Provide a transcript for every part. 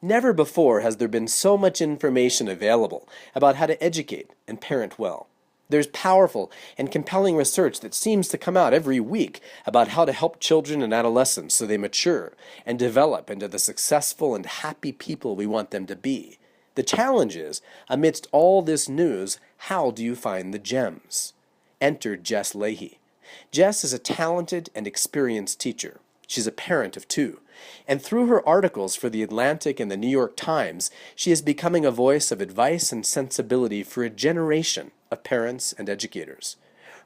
Never before has there been so much information available about how to educate and parent well. There's powerful and compelling research that seems to come out every week about how to help children and adolescents so they mature and develop into the successful and happy people we want them to be. The challenge is, amidst all this news, how do you find the gems? Enter Jess Lehey. Jess is a talented and experienced teacher. She's a parent of two, and through her articles for The Atlantic and the New York Times, she is becoming a voice of advice and sensibility for a generation of parents and educators.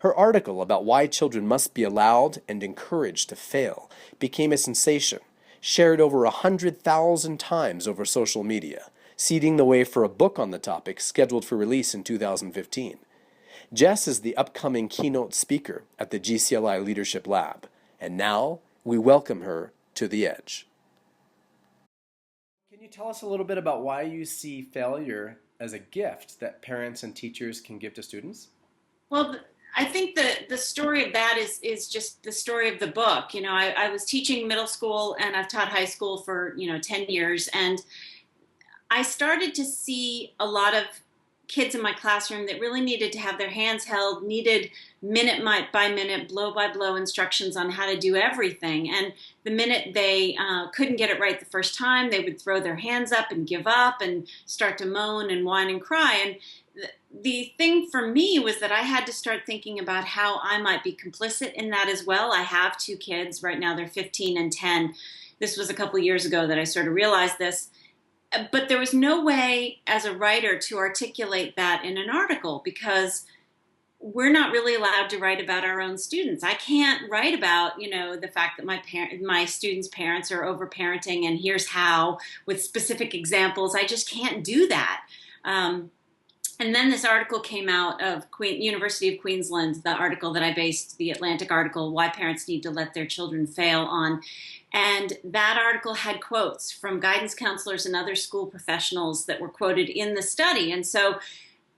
Her article about why children must be allowed and encouraged to fail became a sensation, shared over 100,000 times over social media, seeding the way for a book on the topic scheduled for release in 2015. Jess is the upcoming keynote speaker at the gcLi Leadership Lab, and now we welcome her to the edge. Can you tell us a little bit about why you see failure as a gift that parents and teachers can give to students? Well, I think the story of that is just the story of the book. I was teaching middle school and I've taught high school for, 10 years. And I started to see a lot of kids in my classroom that really needed to have their hands held, needed minute by minute, blow by blow instructions on how to do everything. And the minute they couldn't get it right the first time, they would throw their hands up and give up and start to moan and whine and cry. And the thing for me was that I had to start thinking about how I might be complicit in that as well. I have two kids right now, they're 15 and 10. This was a couple of years ago that I sort of realized this. But there was no way as a writer to articulate that in an article because we're not really allowed to write about our own students. I can't write about, the fact that my students' parents are overparenting and here's how with specific examples. I just can't do that. And then this article came out of University of Queensland, the article that I based the Atlantic article, Why Parents Need to Let Their Children Fail on. And that article had quotes from guidance counselors and other school professionals that were quoted in the study. And so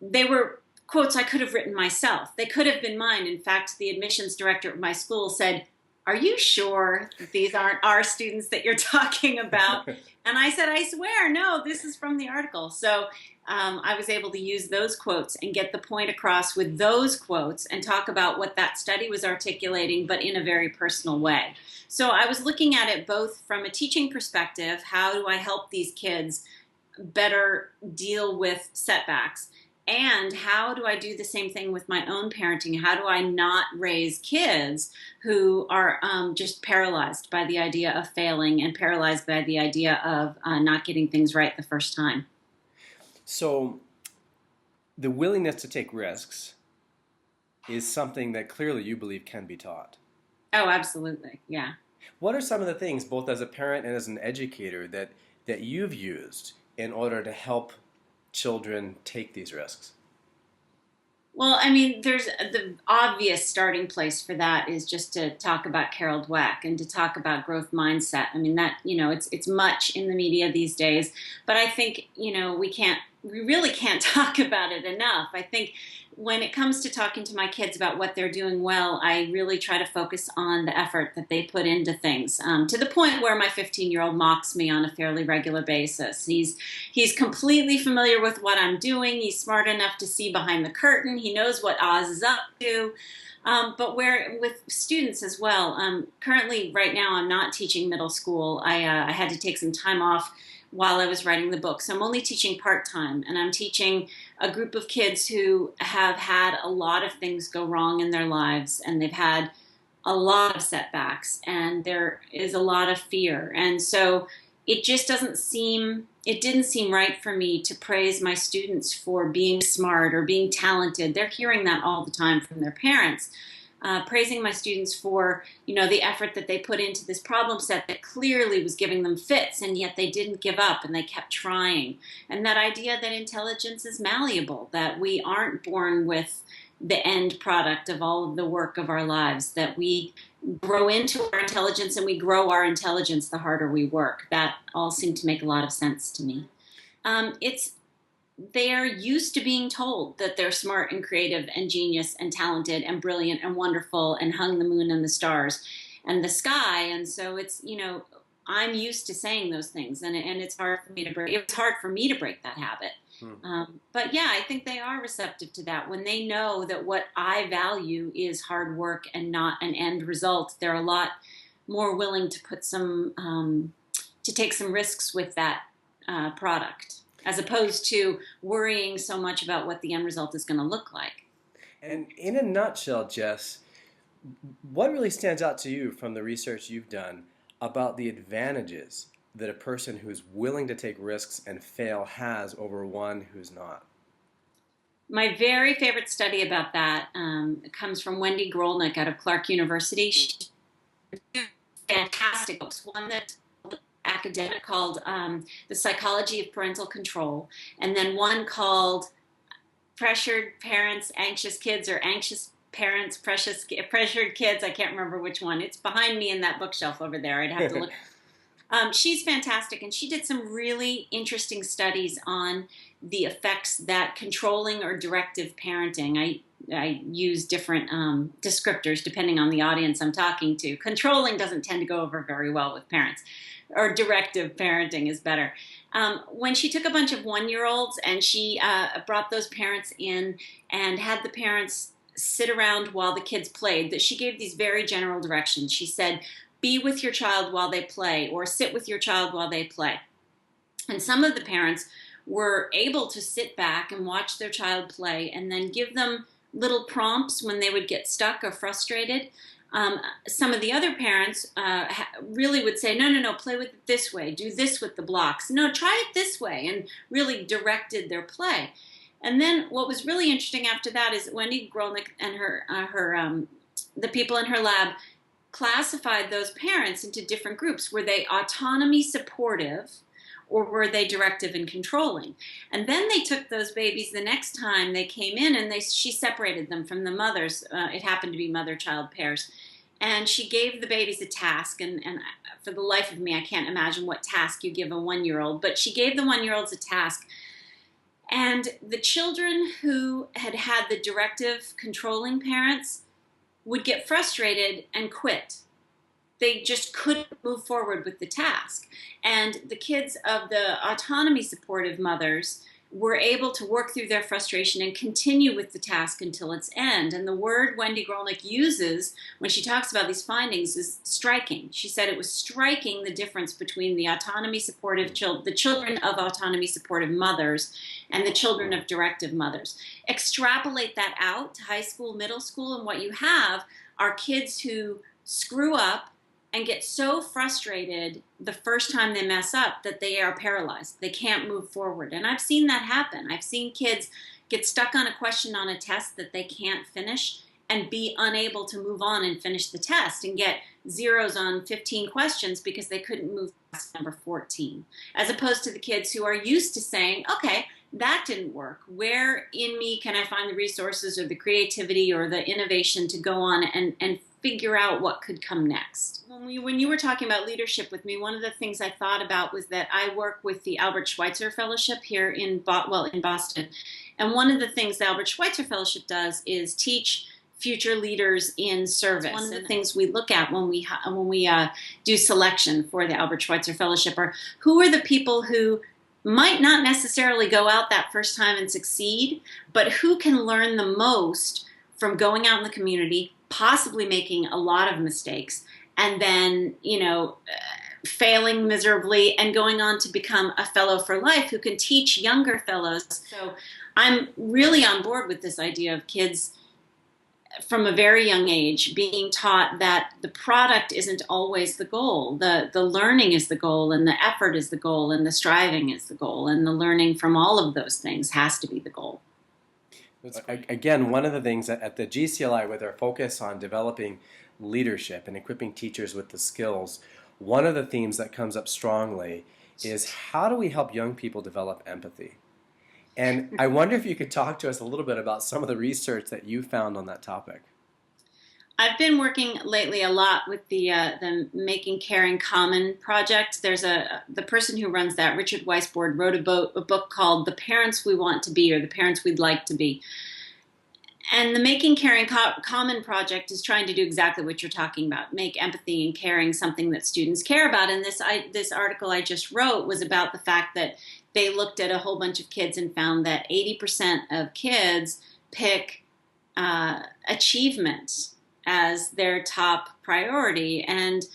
they were quotes I could have written myself. They could have been mine. In fact, the admissions director of my school said, "Are you sure that these aren't our students that you're talking about?" And I said, "I swear, no, this is from the article." So I was able to use those quotes and get the point across with those quotes and talk about what that study was articulating, but in a very personal way. So I was looking at it both from a teaching perspective, how do I help these kids better deal with setbacks? And how do I do the same thing with my own parenting? How do I not raise kids who are just paralyzed by the idea of failing and paralyzed by the idea of not getting things right the first time? So the willingness to take risks is something that clearly you believe can be taught. Oh, absolutely. Yeah. What are some of the things, both as a parent and as an educator, that you've used in order to help children take these risks? Well, I mean, there's the obvious starting place for that is just to talk about Carol Dweck and to talk about growth mindset. I mean, that, it's much in the media these days, but I think, we really can't talk about it enough. I think when it comes to talking to my kids about what they're doing well, I really try to focus on the effort that they put into things, to the point where my 15-year-old mocks me on a fairly regular basis. He's completely familiar with what I'm doing. He's smart enough to see behind the curtain. He knows what Oz is up to. But where with students as well, currently right now I'm not teaching middle school. I had to take some time off while I was writing the book. So I'm only teaching part-time, and I'm teaching a group of kids who have had a lot of things go wrong in their lives, and they've had a lot of setbacks, and there is a lot of fear. And so it just it didn't seem right for me to praise my students for being smart or being talented. They're hearing that all the time from their parents. Praising my students for, the effort that they put into this problem set that clearly was giving them fits, and yet they didn't give up and they kept trying. And that idea that intelligence is malleable, that we aren't born with the end product of all of the work of our lives, that we grow into our intelligence and we grow our intelligence the harder we work. That all seemed to make a lot of sense to me. They are used to being told that they're smart and creative and genius and talented and brilliant and wonderful and hung the moon and the stars and the sky. And so it's, I'm used to saying those things, and it's hard for me to break. It was hard for me to break that habit. But yeah, I think they are receptive to that when they know that what I value is hard work and not an end result. They're a lot more willing to to take some risks with that product, as opposed to worrying so much about what the end result is going to look like. And in a nutshell, Jess, what really stands out to you from the research you've done about the advantages that a person who's willing to take risks and fail has over one who's not? My very favorite study about that comes from Wendy Grolnick out of Clark University. She's fantastic books. One that's academic called The Psychology of Parental Control, and then one called Pressured Parents, Anxious Kids, or Anxious Parents, Pressured Kids. I can't remember which one. It's behind me in that bookshelf over there. I'd have to look. She's fantastic, and she did some really interesting studies on the effects that controlling or directive parenting. I use different descriptors depending on the audience I'm talking to. Controlling doesn't tend to go over very well with parents, or directive parenting is better. When she took a bunch of 1-year-olds and she brought those parents in and had the parents sit around while the kids played, that she gave these very general directions. She said, be with your child while they play, or sit with your child while they play. And some of the parents were able to sit back and watch their child play and then give them little prompts when they would get stuck or frustrated. Some of the other parents really would say, no, play with it this way, do this with the blocks. No, try it this way, and really directed their play. And then what was really interesting after that is Wendy Grolnick and the people in her lab classified those parents into different groups. Were they autonomy supportive, or were they directive and controlling? And then they took those babies the next time they came in, and she separated them from the mothers. It happened to be mother-child pairs. And she gave the babies a task, and for the life of me, I can't imagine what task you give a 1-year-old, but she gave the 1-year-olds a task. And the children who had the directive controlling parents would get frustrated and quit. They just couldn't move forward with the task. And the kids of the autonomy supportive mothers were able to work through their frustration and continue with the task until its end. And the word Wendy Grolnick uses when she talks about these findings is striking. She said it was striking, the difference between the autonomy supportive the children of autonomy supportive mothers and the children of directive mothers. Extrapolate that out to high school, middle school, and what you have are kids who screw up and get so frustrated the first time they mess up that they are paralyzed. They can't move forward. And I've seen that happen. I've seen kids get stuck on a question on a test that they can't finish and be unable to move on and finish the test and get zeros on 15 questions because they couldn't move past number 14. As opposed to the kids who are used to saying, okay, that didn't work. Where in me can I find the resources or the creativity or the innovation to go on and figure out what could come next? When you were talking about leadership with me, one of the things I thought about was that I work with the Albert Schweitzer Fellowship here in Boston. And one of the things the Albert Schweitzer Fellowship does is teach future leaders in service. One of the things we look at when we do selection for the Albert Schweitzer Fellowship are who are the people who might not necessarily go out that first time and succeed, but who can learn the most from going out in the community, possibly making a lot of mistakes, and then, failing miserably and going on to become a fellow for life who can teach younger fellows. So I'm really on board with this idea of kids from a very young age being taught that the product isn't always the goal. The learning is the goal, and the effort is the goal, and the striving is the goal, and the learning from all of those things has to be the goal. Again, one of the things at the gcLi, with our focus on developing leadership and equipping teachers with the skills, one of the themes that comes up strongly is how do we help young people develop empathy? And I wonder if you could talk to us a little bit about some of the research that you found on that topic. I've been working lately a lot with the Making Caring Common project. There's the person who runs that, Richard Weisbord, wrote a book called The Parents We Want to Be, or The Parents We'd Like to Be. And the Making Caring Common project is trying to do exactly what you're talking about, make empathy and caring something that students care about. And this article I just wrote was about the fact that they looked at a whole bunch of kids and found that 80% of kids pick achievement as their top priority, and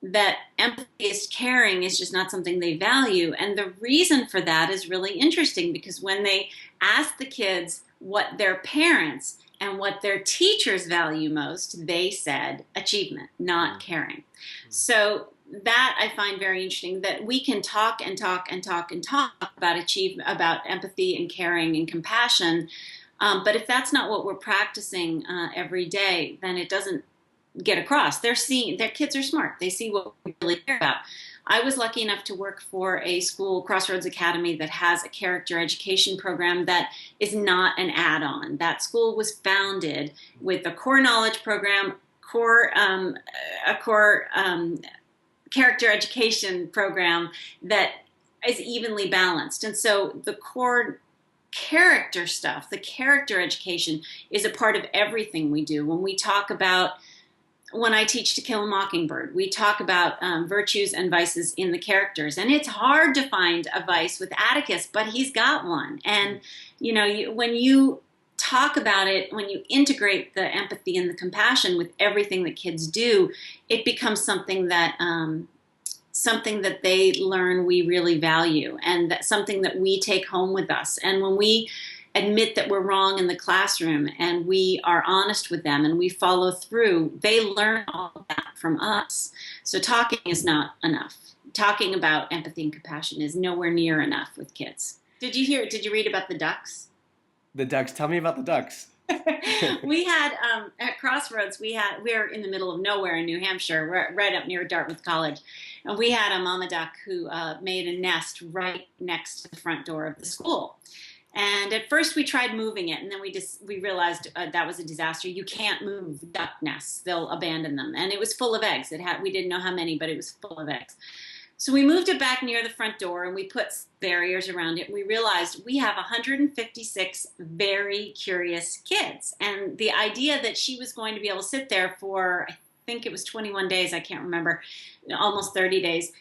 that empathy is caring is just not something they value. And the reason for that is really interesting, because when they asked the kids what their parents and what their teachers value most, they said achievement, not caring. So that I find very interesting, that we can talk and talk and talk and talk about about empathy and caring and compassion. But if that's not what we're practicing every day, then it doesn't get across. Their kids are smart. They see what we really care about. I was lucky enough to work for a school, Crossroads Academy, that has a character education program that is not an add-on. That school was founded with a core knowledge program, a core character education program that is evenly balanced. And so the core character stuff, the character education, is a part of everything we do. When I teach To Kill a Mockingbird, we talk about virtues and vices in the characters. And it's hard to find a vice with Atticus, but he's got one. And, when you talk about it, when you integrate the empathy and the compassion with everything that kids do, it becomes something that they learn we really value, and that's something that we take home with us. And when we admit that we're wrong in the classroom and we are honest with them and we follow through, they learn all of that from us. So talking is not enough. Talking about empathy and compassion is nowhere near enough with kids. Did you read about the ducks? The ducks. Tell me about the ducks. We had at Crossroads, we're in the middle of nowhere in New Hampshire, right up near Dartmouth College, and we had a mama duck who made a nest right next to the front door of the school. And at first we tried moving it, and then we realized that was a disaster. You can't move duck nests; they'll abandon them. And it was full of eggs. We didn't know how many, but it was full of eggs. So we moved it back near the front door, and we put barriers around it. We realized we have 156 very curious kids, and the idea that she was going to be able to sit there for, I think it was 21 days, I can't remember, almost 30 days.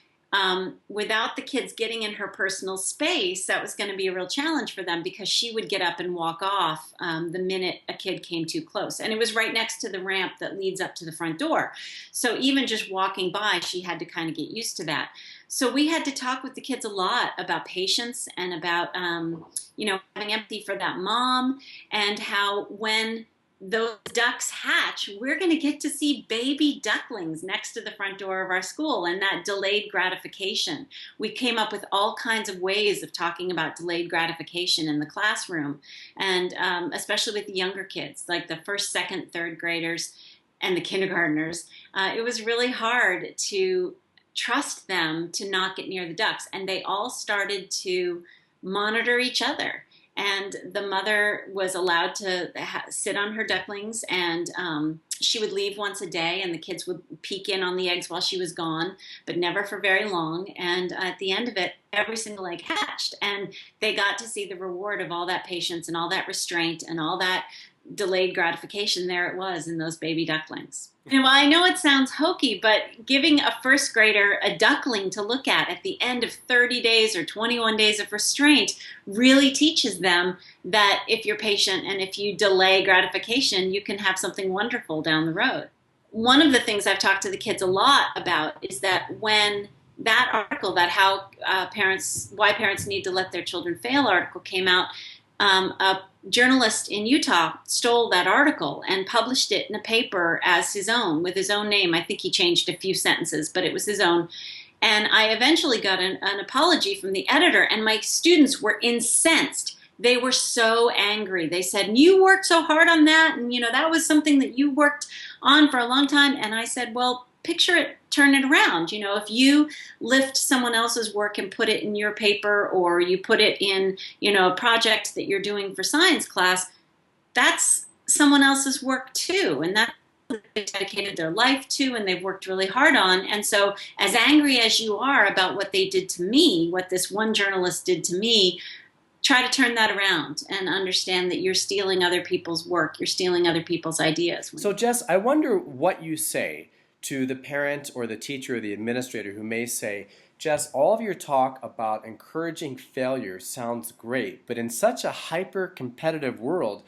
Without the kids getting in her personal space, that was going to be a real challenge for them, because she would get up and walk off the minute a kid came too close. And it was right next to the ramp that leads up to the front door. So even just walking by, she had to kind of get used to that. So we had to talk with the kids a lot about patience and about, having empathy for that mom, and how when those ducks hatch, we're going to get to see baby ducklings next to the front door of our school, and that delayed gratification. We came up with all kinds of ways of talking about delayed gratification in the classroom, and especially with the younger kids, like the first, second, third graders and the kindergartners. It was really hard to trust them to not get near the ducks, and they all started to monitor each other. And the mother was allowed to sit on her ducklings, and she would leave once a day, and the kids would peek in on the eggs while she was gone, but never for very long. And at the end of it, every single egg hatched, and they got to see the reward of all that patience and all that restraint and all that delayed gratification. There it was in those baby ducklings. And while I know it sounds hokey, but giving a first grader a duckling to look at the end of 30 days or 21 days of restraint really teaches them that if you're patient and if you delay gratification, you can have something wonderful down the road. One of the things I've talked to the kids a lot about is that when that article, that why parents need to let their children fail article came out, a journalist in Utah stole that article and published it in a paper as his own, with his own name. I think he changed a few sentences, but it was his own. And I eventually got an apology from the editor, and my students were incensed. They were so angry. They said, "You worked so hard on that, and that was something that you worked on for a long time." And I said, well, picture it, turn it around. If you lift someone else's work and put it in your paper, or you put it in, a project that you're doing for science class, that's someone else's work too. And that's what they've dedicated their life to, and they've worked really hard on. And so as angry as you are about what they did to me, what this one journalist did to me, try to turn that around and understand that you're stealing other people's work, you're stealing other people's ideas. So Jess, I wonder what you say to the parent or the teacher or the administrator who may say, Jess, all of your talk about encouraging failure sounds great, but in such a hyper-competitive world,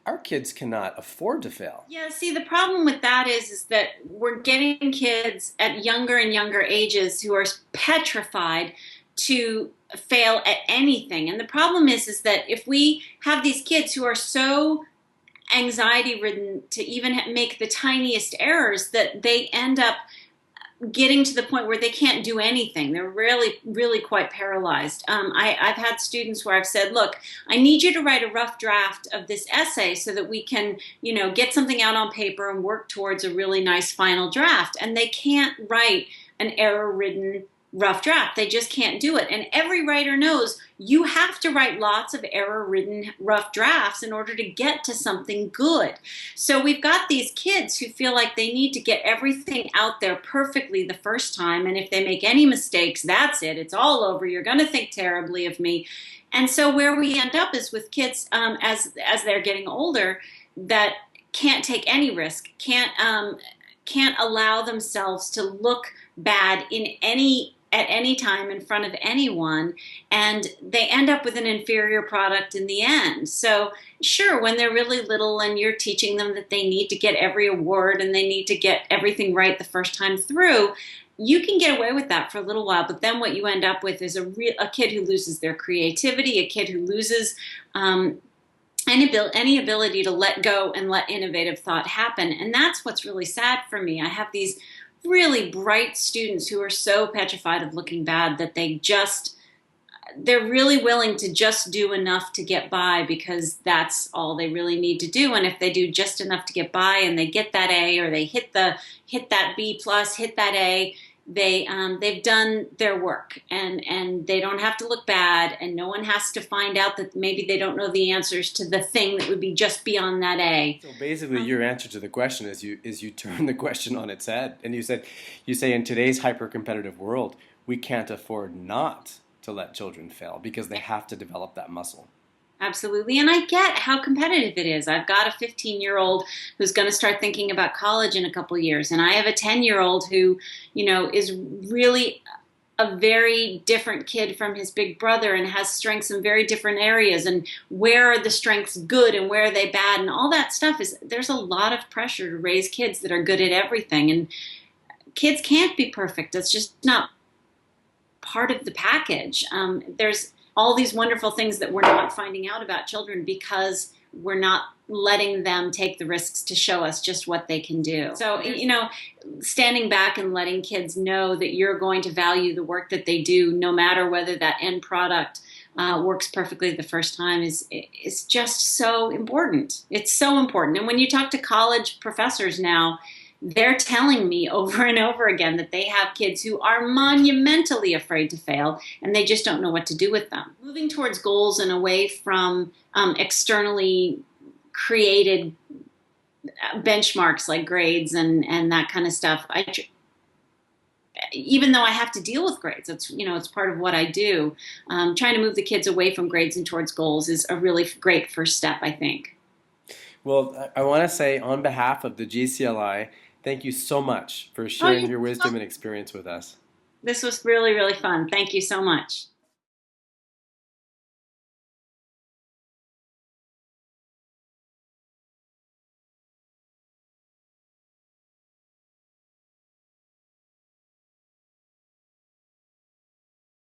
our kids cannot afford to fail. Yeah, see, the problem with that is that we're getting kids at younger and younger ages who are petrified to fail at anything. And the problem is that if we have these kids who are so anxiety ridden to even make the tiniest errors, that they end up getting to the point where they can't do anything. They're really quite paralyzed. I've had students where I've said, look, I need you to write a rough draft of this essay so that we can, get something out on paper and work towards a really nice final draft. And they can't write an error-ridden rough draft. They just can't do it. And every writer knows you have to write lots of error-ridden rough drafts in order to get to something good. So we've got these kids who feel like they need to get everything out there perfectly the first time. And if they make any mistakes, that's it. It's all over. You're going to think terribly of me. And so where we end up is with kids as they're getting older that can't take any risk, can't allow themselves to look bad at any time in front of anyone, and they end up with an inferior product in the end. So sure, when they're really little and you're teaching them that they need to get every award and they need to get everything right the first time through, you can get away with that for a little while, but then what you end up with is a kid who loses their creativity, a kid who loses any ability to let go and let innovative thought happen. And that's what's really sad for me. I have these really bright students who are so petrified of looking bad that they're really willing to just do enough to get by because that's all they really need to do. And if they do just enough to get by and they get that A, or they hit that B plus, hit that A, they've done their work, and they don't have to look bad, and no one has to find out that maybe they don't know the answers to the thing that would be just beyond that A. So basically your answer to the question is you turn the question on its head, and you say in today's hyper-competitive world, we can't afford not to let children fail because they have to develop that muscle. Absolutely. And I get how competitive it is. I've got a 15-year-old who's going to start thinking about college in a couple years. And I have a 10-year-old who, is really a very different kid from his big brother and has strengths in very different areas. And where are the strengths good and where are they bad? And all that stuff there's a lot of pressure to raise kids that are good at everything. And kids can't be perfect. That's just not part of the package. There's all these wonderful things that we're not finding out about children because we're not letting them take the risks to show us just what they can do. So, standing back and letting kids know that you're going to value the work that they do, no matter whether that end product works perfectly the first time, is just so important. It's so important. And when you talk to college professors now, they're telling me over and over again that they have kids who are monumentally afraid to fail, and they just don't know what to do with them. Moving towards goals and away from externally created benchmarks like grades and that kind of stuff. Even though I have to deal with grades, it's part of what I do. Trying to move the kids away from grades and towards goals is a really great first step, I think. Well, I want to say on behalf of the gcLi, thank you so much for sharing your wisdom and experience with us. This was really, really fun. Thank you so much.